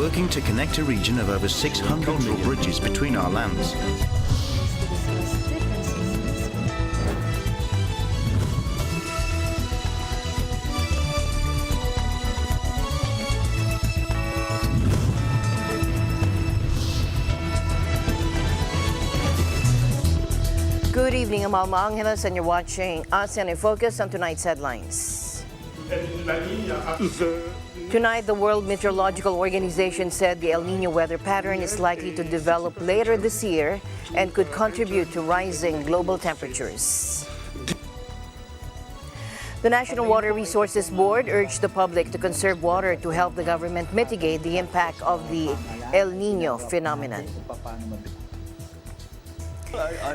working to connect a region of over 600 million bridges between our lands. Good evening, I'm Alma Angeles, and you're watching ASEAN in Focus on tonight's headlines. Tonight, the World Meteorological Organization said the El Nino weather pattern is likely to develop later this year and could contribute to rising global temperatures. The National Water Resources Board urged the public to conserve water to help the government mitigate the impact of the El Nino phenomenon.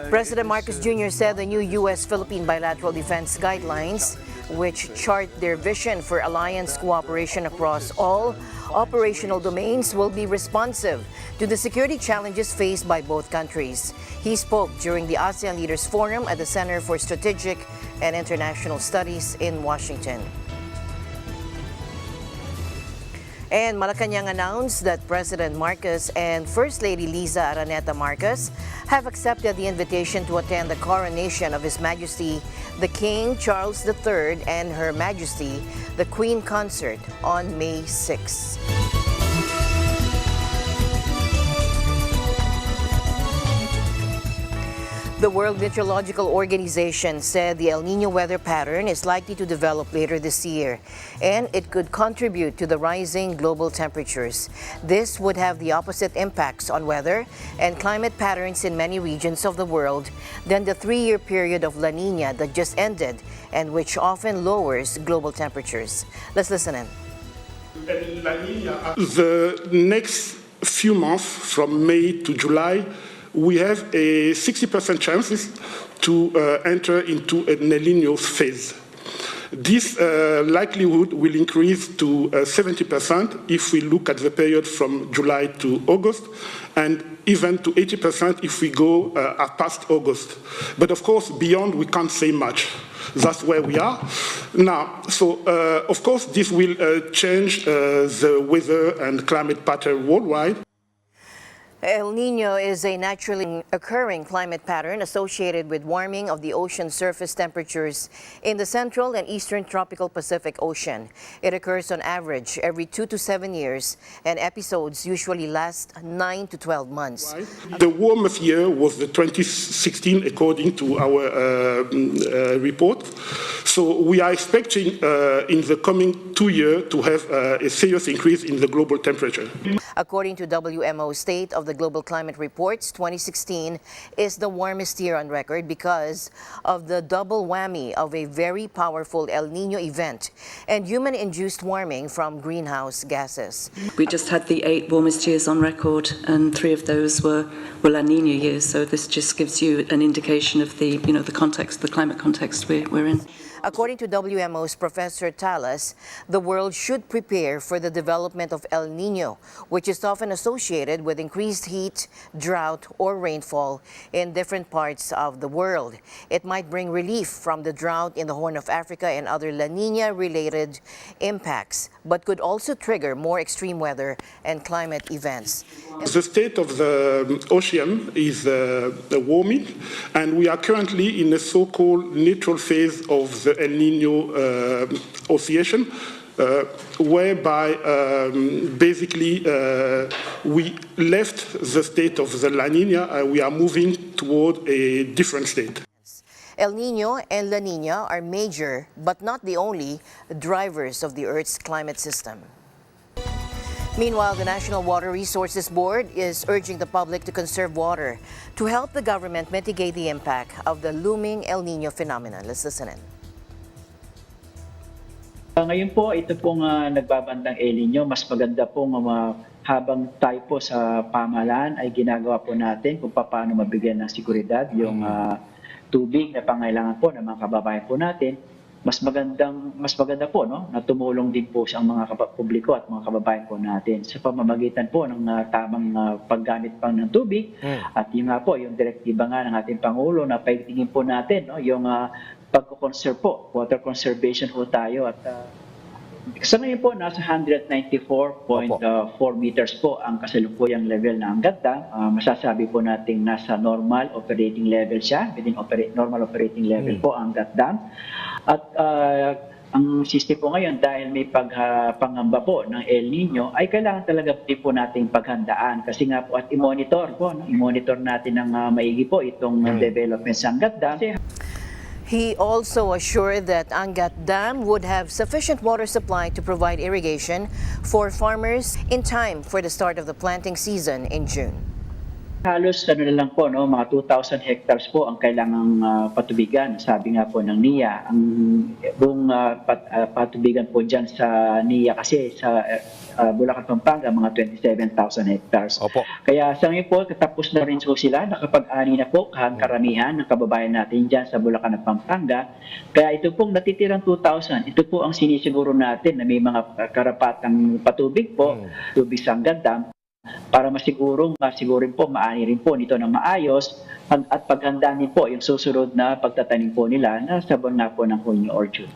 President Marcos Jr. said the new U.S.-Philippine bilateral defense guidelines, which chart their vision for alliance cooperation across all operational domains, will be responsive to the security challenges faced by both countries. He spoke during the ASEAN Leaders Forum at the Center for Strategic and International Studies in Washington. And Malacanang announced that President Marcos and First Lady Liza Araneta Marcos have accepted the invitation to attend the coronation of His Majesty the King Charles III and Her Majesty the Queen Consort on May 6. The World Meteorological Organization said the El Nino weather pattern is likely to develop later this year, and it could contribute to the rising global temperatures. This would have the opposite impacts on weather and climate patterns in many regions of the world than the 3-year period of La Nina that just ended and which often lowers global temperatures. Let's listen in. The next few months, from May to July, we have a 60% chances to enter into an El Nino phase. This likelihood will increase to 70% if we look at the period from July to August, and even to 80% if we go past August. But of course, beyond, we can't say much. That's where we are now. So, of course, this will change the weather and climate pattern worldwide. El Nino is a naturally occurring climate pattern associated with warming of the ocean surface temperatures in the central and eastern tropical Pacific Ocean. It occurs on average every 2 to 7 years, and episodes usually last 9 to 12 months. The warmest year was the 2016, according to our report. So we are expecting in the coming 2 years to have a serious increase in the global temperature. According to WMO State of the Global Climate Reports, 2016 is the warmest year on record because of the double whammy of a very powerful El Nino event and human-induced warming from greenhouse gases. We just had the 8 warmest years on record, and 3 of those were La Nina years. So this just gives you an indication of the context, the climate context we're in. According to WMO's Professor Talas, the world should prepare for the development of El Nino, which is often associated with increased heat, drought, or rainfall in different parts of the world. It might bring relief from the drought in the Horn of Africa and other La Nina-related impacts, but could also trigger more extreme weather and climate events. The state of the ocean is warming, and we are currently in a so-called neutral phase of the El Nino oscillation, whereby basically we left the state of the La Nina and we are moving toward a different state. El Nino and La Nina are major, but not the only, drivers of the Earth's climate system. Meanwhile, the National Water Resources Board is urging the public to conserve water to help the government mitigate the impact of the looming El Nino phenomenon. Let's listen in. Ngayon po, ito pong nagbabandang El Nino, mas maganda pong habang tayo po sa pamahalaan ay ginagawa po natin kung paano mabigyan ng seguridad yung tubig na pangailangan po ng mga kababayan po natin. Mas maganda po na tumulong din po sa mga publiko at mga kababayan po natin sa pamamagitan po ng tamang paggamit pang ng tubig. At yun nga po, yung direktiba nga ng ating Pangulo na paigtingin po natin yung pagko-conserve po, water conservation po tayo. At Sa ngayon po, nasa 194.4 meters po ang kasalukuyang level ng Angat Dam. Masasabi po natin nasa normal operating level siya, within normal operating level po ang Angat Dam. At ang system po ngayon, dahil may pangamba po ng El Nino, ay kailangan talaga po nating paghandaan. Kasi nga po at i-monitor po, i-monitor natin ng maigi po itong development sa Angat Dam. He also assured that Angat Dam would have sufficient water supply to provide irrigation for farmers in time for the start of the planting season in June. Halos na lang po, no, mga 2,000 hectares po ang kailangang patubigan. Sabi nga po ng NIA, ang buong patubigan po dyan sa NIA kasi sa Bulacan, Pampanga, mga 27,000 hectares. Opo. Kaya sa ngayon po, katapos na rin po sila, nakapag-ani na po karamihan ng kababayan natin dyan sa Bulacan at Pampanga. Kaya ito pong natitirang 2,000, ito po ang sinisiguro natin na may mga karapatang patubig po, tubig sa Angat Dam, para masigurin po, maani rin po nito ng maayos at paghandaan din po yung susunod na pagtatanim po nila na sa buwan na po ng Hunyo or June.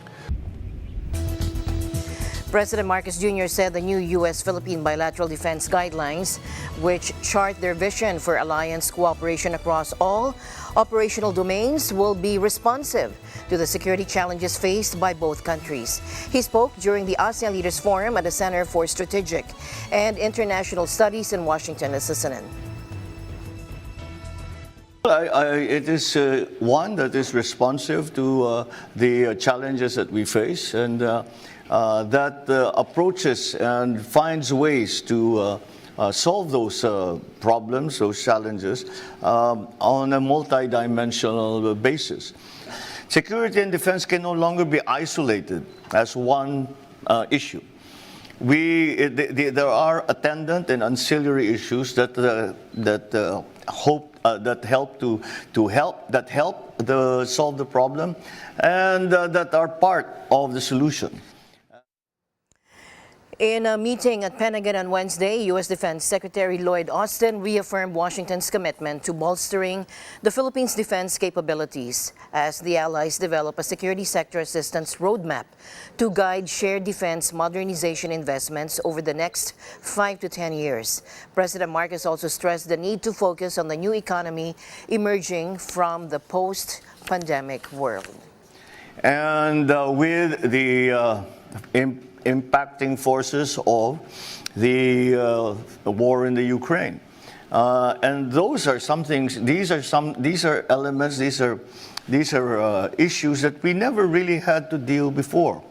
President Marcos Jr. said the new U.S.-Philippine Bilateral Defense Guidelines, which chart their vision for alliance cooperation across all operational domains, will be responsive to the security challenges faced by both countries. He spoke during the ASEAN Leaders Forum at the Center for Strategic and International Studies in Washington, ASEAN. It is one that is responsive to the challenges that we face, and that approaches and finds ways to solve those problems, those challenges, on a multidimensional basis. Security and defense can no longer be isolated as one issue. There are attendant and ancillary issues that help to solve the problem, and that are part of the solution. In a meeting at Pentagon on Wednesday, U.S. Defense Secretary Lloyd Austin reaffirmed Washington's commitment to bolstering the Philippines' defense capabilities as the allies develop a security sector assistance roadmap to guide shared defense modernization investments over the next 5 to 10 years. President Marcos also stressed the need to focus on the new economy emerging from the post-pandemic world. And with the impacting forces of the war in the Ukraine, and those are some things. These are elements. These are issues that we never really had to deal before.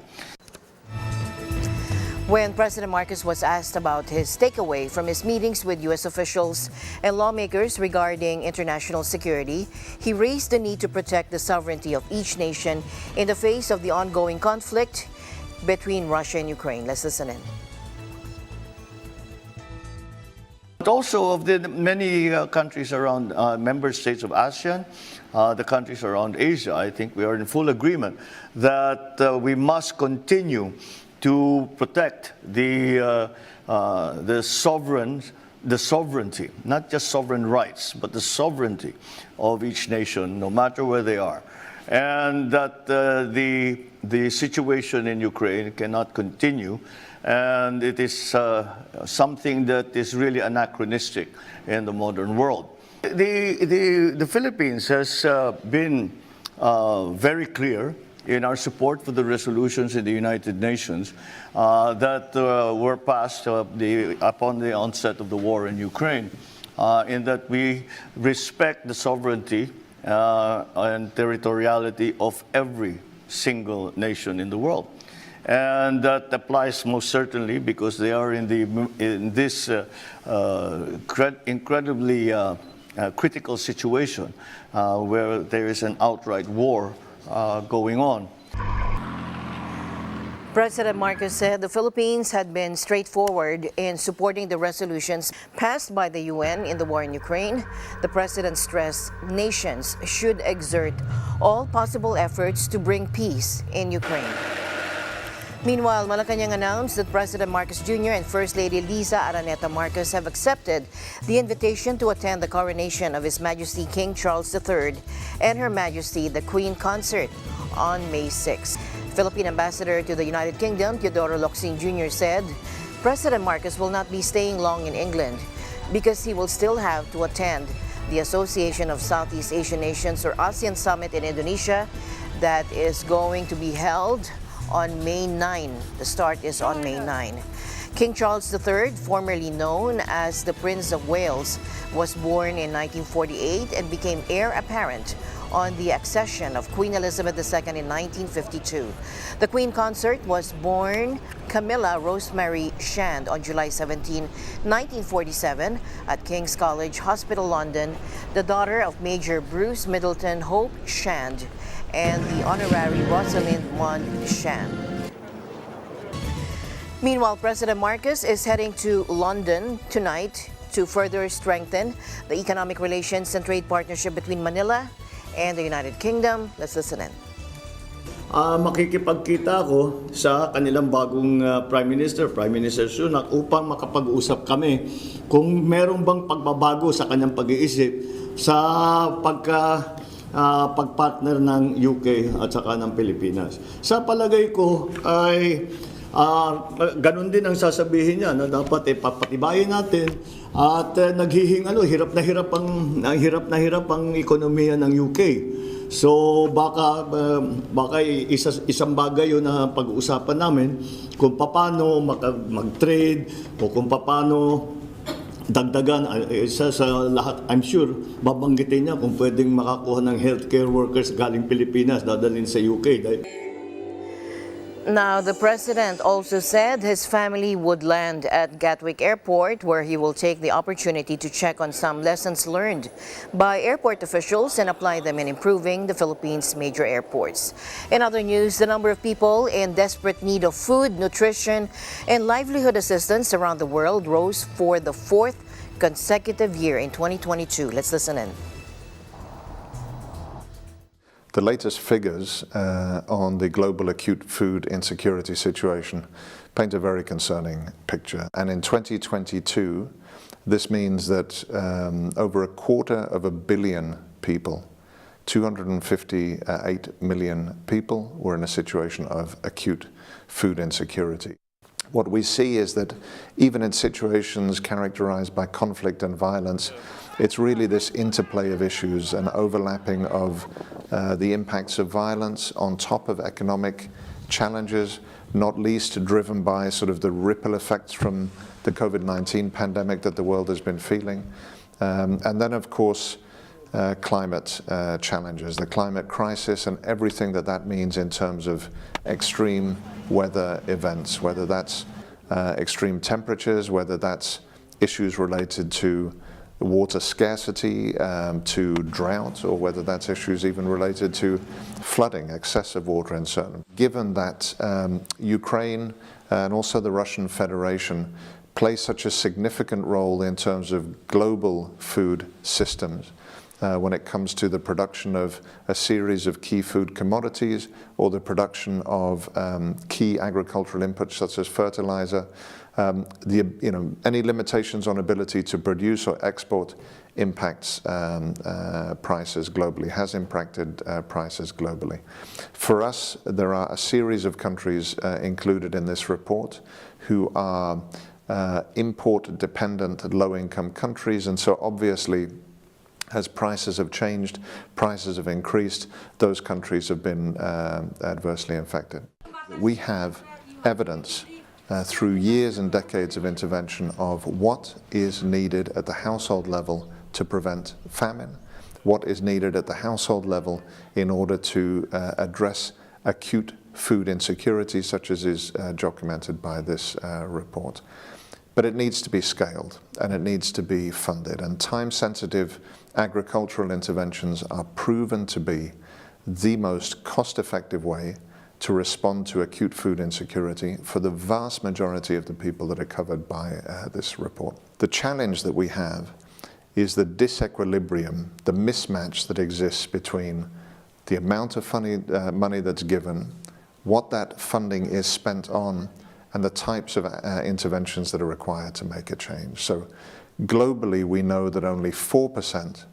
When President Marcos was asked about his takeaway from his meetings with U.S. officials and lawmakers regarding international security, he raised the need to protect the sovereignty of each nation in the face of the ongoing conflict between Russia and Ukraine. Let's listen in. But also of the many countries around, member states of ASEAN, the countries around Asia, I think we are in full agreement that we must continue to protect the sovereignty, not just sovereign rights, but the sovereignty of each nation, no matter where they are. And that the situation in Ukraine cannot continue, and it is something that is really anachronistic in the modern world. The Philippines has been very clear in our support for the resolutions in the United Nations that were passed upon the onset of the war in Ukraine, in that we respect the sovereignty and territoriality of every single nation in the world. And that applies most certainly because they are in this incredibly critical situation where there is an outright war going on. President Marcos said the Philippines had been straightforward in supporting the resolutions passed by the UN in the war in Ukraine. The president stressed nations should exert all possible efforts to bring peace in Ukraine. Meanwhile, Malacanang announced that President Marcos Jr. and First Lady Liza Araneta Marcos have accepted the invitation to attend the coronation of His Majesty King Charles III and Her Majesty the Queen Consort on May 6. Philippine Ambassador to the United Kingdom, Teodoro Locsin Jr. said President Marcos will not be staying long in England because he will still have to attend the Association of Southeast Asian Nations or ASEAN Summit in Indonesia that is going to be held on May 9. The start is on May 9. King Charles III, formerly known as the Prince of Wales, was born in 1948 and became heir apparent on the accession of Queen Elizabeth II in 1952. The Queen Consort was born Camilla Rosemary Shand on July 17, 1947 at King's College Hospital, London, the daughter of Major Bruce Middleton Hope Shand and the Honorary Rosalind Mond Shand. Meanwhile, President Marcos is heading to London tonight to further strengthen the economic relations and trade partnership between Manila and the United Kingdom. Let's listen in. Makikipagkita ako sa kanilang bagong Prime Minister Sunak, upang makapag-usap kami kung merong bang pagbabago sa kanyang pag-iisip sa pagpartner ng UK at saka ng Pilipinas. Sa palagay ko ay ganun din ang sasabihin niya na dapat papatibayin natin at hirap na hirap ang ekonomiya ng UK. So baka isang bagay yun na pag-uusapan namin kung paano mag-trade o kung paano dagdagan isa sa lahat. I'm sure babanggitin niya kung pwedeng makakuha ng healthcare workers galing Pilipinas dadalhin sa UK. Now, the president also said his family would land at Gatwick Airport, where he will take the opportunity to check on some lessons learned by airport officials and apply them in improving the Philippines' major airports. In other news, the number of people in desperate need of food, nutrition, and livelihood assistance around the world rose for the fourth consecutive year in 2022. Let's listen in. The latest figures on the global acute food insecurity situation paint a very concerning picture. And in 2022, this means that over 250 million people, 258 million people, were in a situation of acute food insecurity. What we see is that even in situations characterized by conflict and violence, it's really this interplay of issues and overlapping of the impacts of violence on top of economic challenges, not least driven by sort of the ripple effects from the COVID-19 pandemic that the world has been feeling. And then, of course, climate challenges, the climate crisis and everything that means in terms of extreme weather events, whether that's extreme temperatures, whether that's issues related to water scarcity, to drought, or whether that's issues even related to flooding, excessive water in certain. Given that Ukraine and also the Russian Federation play such a significant role in terms of global food systems, when it comes to the production of a series of key food commodities or the production of key agricultural inputs such as fertilizer, any limitations on ability to produce or export impacts prices globally, has impacted prices globally. For us, there are a series of countries included in this report who are import-dependent low-income countries, and so obviously as prices have changed, prices have increased, those countries have been adversely affected. We have evidence through years and decades of intervention of what is needed at the household level to prevent famine, what is needed at the household level in order to address acute food insecurity, such as is documented by this report. But it needs to be scaled and it needs to be funded, and time-sensitive agricultural interventions are proven to be the most cost-effective way to respond to acute food insecurity for the vast majority of the people that are covered by this report. The challenge that we have is the disequilibrium, the mismatch that exists between the amount of money that's given, what that funding is spent on, and the types of interventions that are required to make a change. So globally, we know that only 4%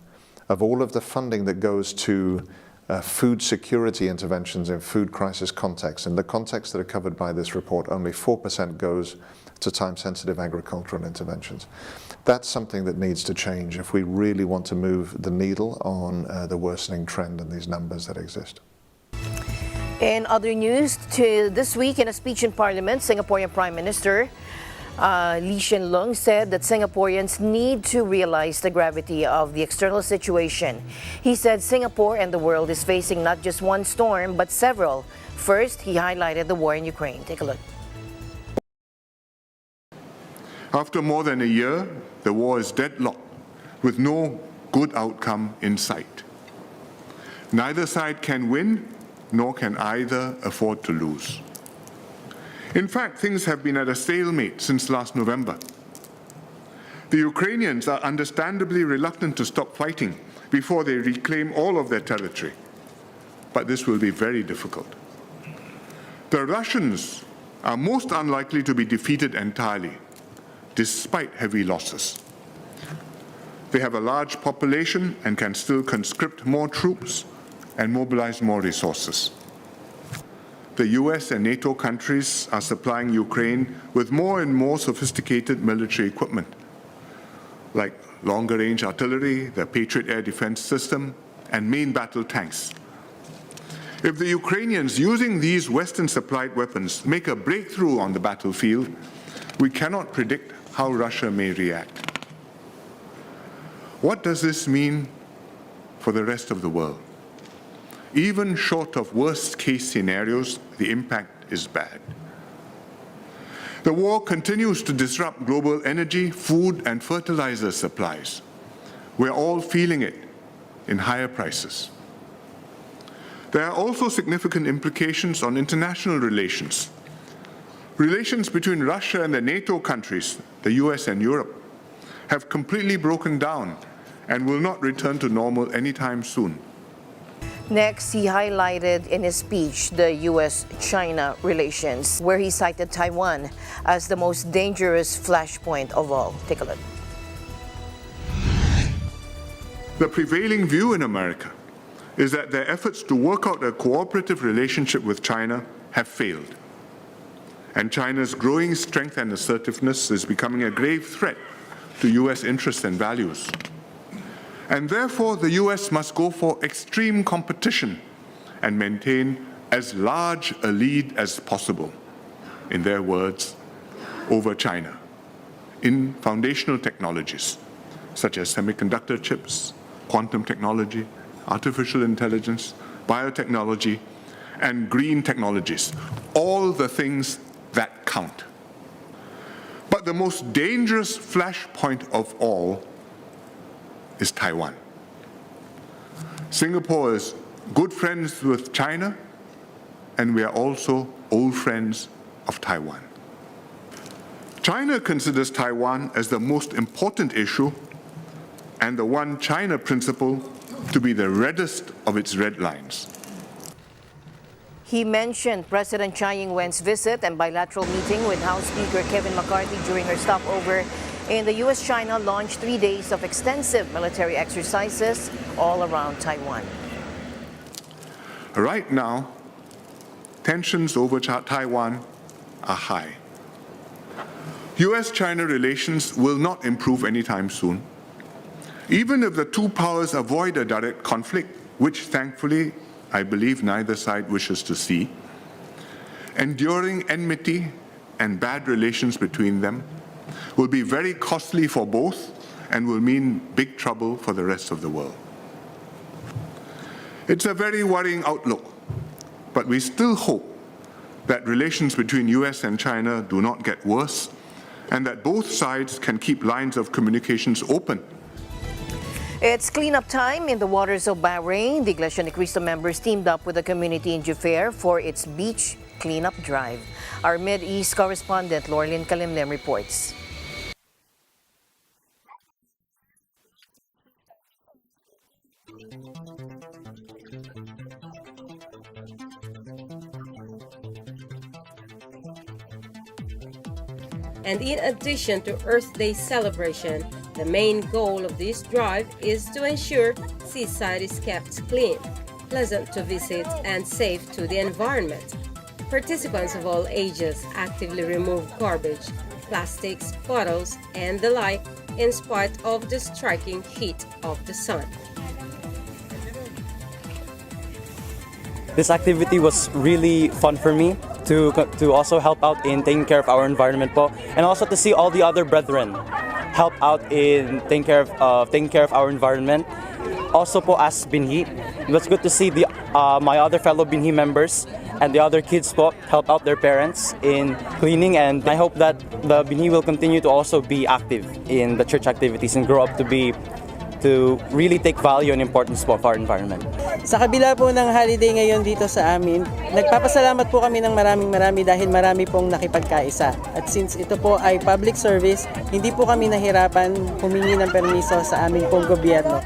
of all of the funding that goes to food security interventions in food crisis contexts. In the contexts that are covered by this report, only 4% goes to time-sensitive agricultural interventions. That's something that needs to change if we really want to move the needle on the worsening trend in these numbers that exist. In other news, this week in a speech in Parliament, Singaporean Prime Minister Lee Hsien Loong said that Singaporeans need to realize the gravity of the external situation. He said Singapore and the world is facing not just one storm, but several. First, he highlighted the war in Ukraine. Take a look. After more than a year, the war is deadlocked with no good outcome in sight. Neither side can win, nor can either afford to lose. In fact, things have been at a stalemate since last November. The Ukrainians are understandably reluctant to stop fighting before they reclaim all of their territory. But this will be very difficult. The Russians are most unlikely to be defeated entirely, despite heavy losses. They have a large population and can still conscript more troops and mobilize more resources. The US and NATO countries are supplying Ukraine with more and more sophisticated military equipment, like longer-range artillery, the Patriot air defense system, and main battle tanks. If the Ukrainians using these Western-supplied weapons make a breakthrough on the battlefield, we cannot predict how Russia may react. What does this mean for the rest of the world? Even short of worst-case scenarios, the impact is bad. The war continues to disrupt global energy, food, and fertilizer supplies. We're all feeling it in higher prices. There are also significant implications on international relations. Relations between Russia and the NATO countries, the US and Europe, have completely broken down and will not return to normal anytime soon. Next, he highlighted in his speech the U.S.-China relations, where he cited Taiwan as the most dangerous flashpoint of all. Take a look. The prevailing view in America is that their efforts to work out a cooperative relationship with China have failed. And China's growing strength and assertiveness is becoming a grave threat to US interests and values. And therefore, the US must go for extreme competition and maintain as large a lead as possible, in their words, over China, in foundational technologies, such as semiconductor chips, quantum technology, artificial intelligence, biotechnology, and green technologies, all the things that count. But the most dangerous flashpoint of all is Taiwan. Singapore is good friends with China, and we are also old friends of Taiwan. China considers Taiwan as the most important issue and the One China principle to be the reddest of its red lines. He mentioned President Tsai Ing-wen's visit and bilateral meeting with House Speaker Kevin McCarthy during her stopover in the U.S.-China launched 3 days of extensive military exercises all around Taiwan. Right now, tensions over Taiwan are high. U.S.-China relations will not improve anytime soon. Even if the two powers avoid a direct conflict, which thankfully I believe neither side wishes to see, enduring enmity and bad relations between them will be very costly for both and will mean big trouble for the rest of the world. It's a very worrying outlook, but we still hope that relations between US and China do not get worse and that both sides can keep lines of communications open. It's cleanup time in the waters of Bahrain. The Iglesia Ni Cristo members teamed up with the community in Jufair for its beach cleanup drive. Our Mid-East correspondent, Lorlyn Kalimlim, reports. And in addition to Earth Day celebration, the main goal of this drive is to ensure seaside is kept clean. pleasant to visit, and safe to the environment. Participants of all ages actively remove garbage, plastics, bottles, and the like in spite of the striking heat of the sun. This activity was really fun for me to also help out in taking care of our environment po, and also to see all the other brethren help out in taking care of our environment. Also po as binhi, it was good to see my other fellow binhi members and the other kids po help out their parents in cleaning, and I hope that the binhi will continue to also be active in the church activities and grow up to really take value and importance po of our environment. Sa kabila po ng holiday ngayon dito sa amin, nagpapasalamat po kami ng marami dahil marami pong nakipagkaisa. At since ito po ay public service, hindi po kami nahirapan humingi ng permiso sa aming pong gobyerno.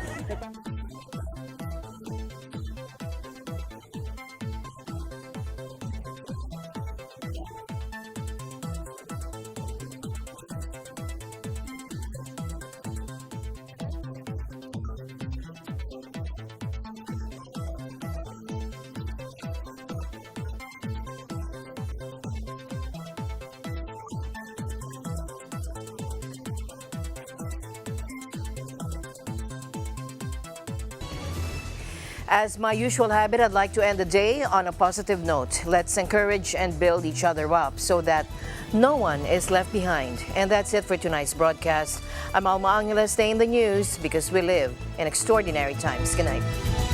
As my usual habit, I'd like to end the day on a positive note. Let's encourage and build each other up so that no one is left behind. And that's it for tonight's broadcast. I'm Alma Angela. Stay in the news because we live in extraordinary times. Good night.